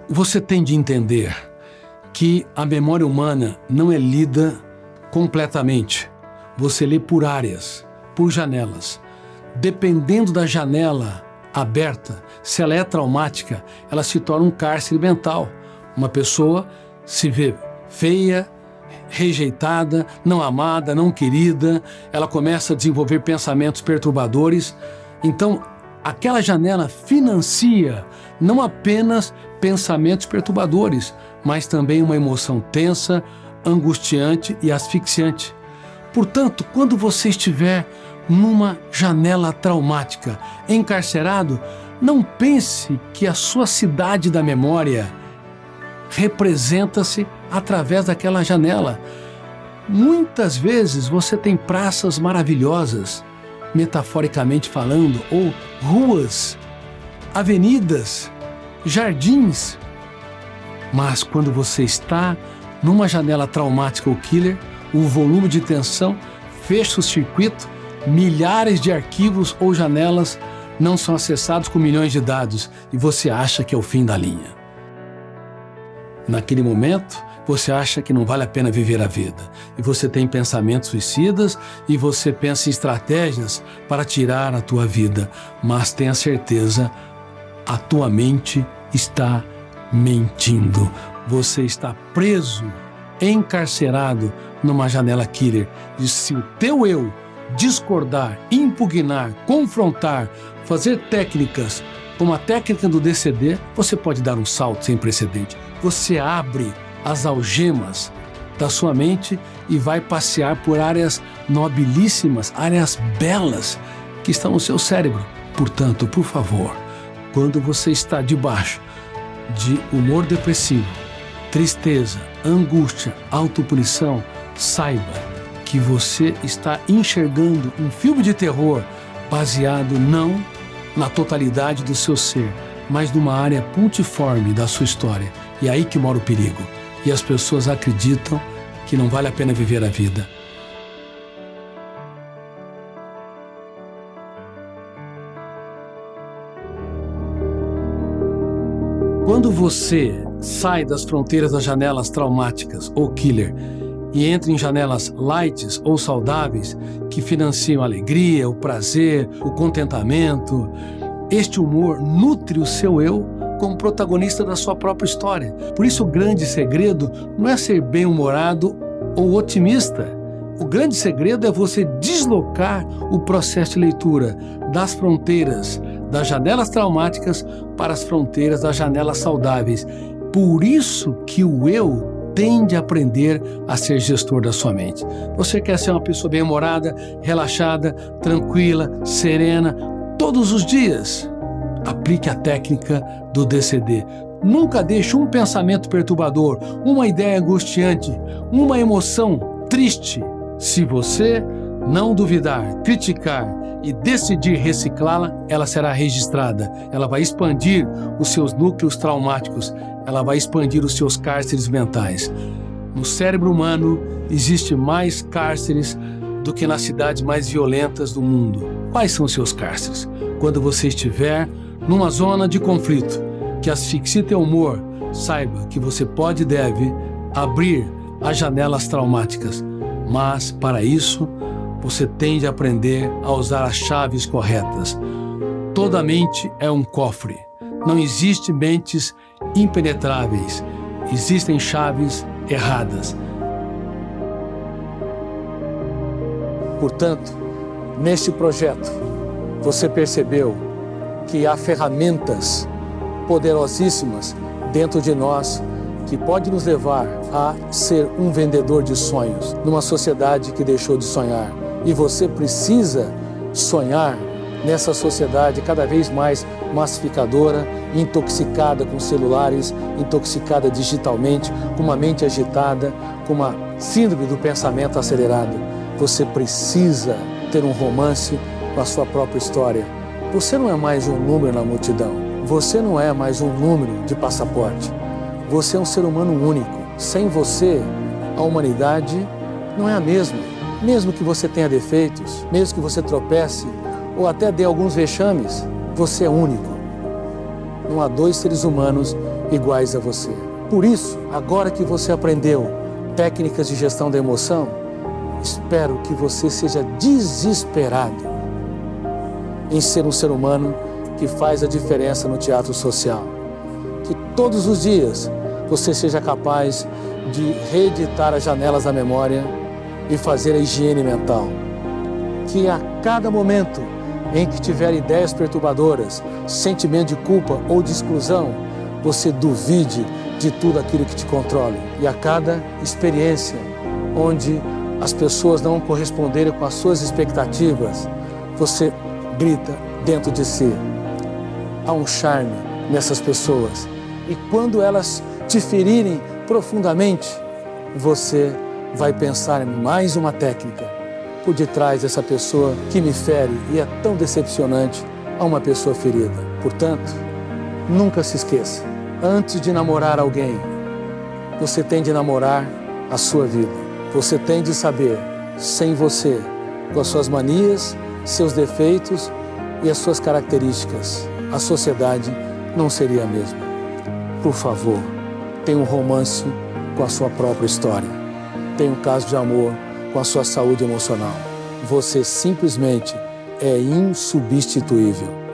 Você tem de entender que a memória humana não é lida completamente. Você lê por áreas, por janelas. Dependendo da janela aberta, se ela é traumática, ela se torna um cárcere mental. Uma pessoa se vê feia, rejeitada, não amada, não querida, ela começa a desenvolver pensamentos perturbadores. Então, aquela janela financia não apenas pensamentos perturbadores, mas também uma emoção tensa, angustiante e asfixiante. Portanto, quando você estiver numa janela traumática, encarcerado, não pense que a sua cidade da memória representa-se através daquela janela. Muitas vezes você tem praças maravilhosas, metaforicamente falando, ou ruas, avenidas, jardins. Mas quando você está numa janela traumática ou killer, o volume de tensão fecha o circuito, milhares de arquivos ou janelas não são acessados com milhões de dados e você acha que é o fim da linha. Naquele momento, você acha que não vale a pena viver a vida. E você tem pensamentos suicidas e você pensa em estratégias para tirar a tua vida. Mas tenha certeza, a tua mente está mentindo. Você está preso, encarcerado numa janela killer. E se o teu eu discordar, impugnar, confrontar, fazer técnicas como a técnica do DCD, você pode dar um salto sem precedente. Você abre as algemas da sua mente e vai passear por áreas nobilíssimas, áreas belas que estão no seu cérebro. Portanto, por favor, quando você está debaixo de humor depressivo, tristeza, angústia, autopunição, saiba que você está enxergando um filme de terror baseado não na totalidade do seu ser, mas numa área pontiforme da sua história. E é aí que mora o perigo. E as pessoas acreditam que não vale a pena viver a vida. Quando você sai das fronteiras das janelas traumáticas ou killer e entra em janelas light ou saudáveis que financiam a alegria, o prazer, o contentamento, este humor nutre o seu eu como protagonista da sua própria história. Por isso o grande segredo não é ser bem-humorado ou otimista. O grande segredo é você deslocar o processo de leitura das fronteiras das janelas traumáticas para as fronteiras das janelas saudáveis. Por isso que o eu tende a aprender a ser gestor da sua mente. Você quer ser uma pessoa bem-humorada, relaxada, tranquila, serena, todos os dias? Aplique a técnica do DCD. Nunca deixe um pensamento perturbador, uma ideia angustiante, uma emoção triste. Se você não duvidar, criticar e decidir reciclá-la, ela será registrada. Ela vai expandir os seus núcleos traumáticos. Ela vai expandir os seus cárceres mentais. No cérebro humano, existe mais cárceres do que nas cidades mais violentas do mundo. Quais são os seus cárceres? Quando você estiver numa zona de conflito que asfixia teu humor, saiba que você pode e deve abrir as janelas traumáticas. Mas, para isso, você tem de aprender a usar as chaves corretas. Toda mente é um cofre. Não existe mentes impenetráveis. Existem chaves erradas. Portanto, neste projeto, você percebeu que há ferramentas poderosíssimas dentro de nós que pode nos levar a ser um vendedor de sonhos numa sociedade que deixou de sonhar. E você precisa sonhar nessa sociedade cada vez mais massificadora, intoxicada com celulares, intoxicada digitalmente, com uma mente agitada, com uma síndrome do pensamento acelerado. Você precisa ter um romance com a sua própria história. Você não é mais um número na multidão. Você não é mais um número de passaporte. Você é um ser humano único. Sem você, a humanidade não é a mesma. Mesmo que você tenha defeitos, mesmo que você tropece ou até dê alguns vexames, você é único. Não há dois seres humanos iguais a você. Por isso, agora que você aprendeu técnicas de gestão da emoção, espero que você seja desesperado em ser um ser humano que faz a diferença no teatro social. Que todos os dias você seja capaz de reeditar as janelas da memória e fazer a higiene mental. Que a cada momento em que tiver ideias perturbadoras, sentimento de culpa ou de exclusão, você duvide de tudo aquilo que te controle. E a cada experiência onde as pessoas não corresponderem com as suas expectativas, você grita dentro de si. Há um charme nessas pessoas. E quando elas te ferirem profundamente, você vai pensar em mais uma técnica por detrás dessa pessoa que me fere e é tão decepcionante a uma pessoa ferida. Portanto, nunca se esqueça, antes de namorar alguém, você tem de namorar a sua vida. Você tem de saber, sem você, com as suas manias, seus defeitos e as suas características, a sociedade não seria a mesma. Por favor, tenha um romance com a sua própria história. Tenha um caso de amor com a sua saúde emocional. Você simplesmente é insubstituível.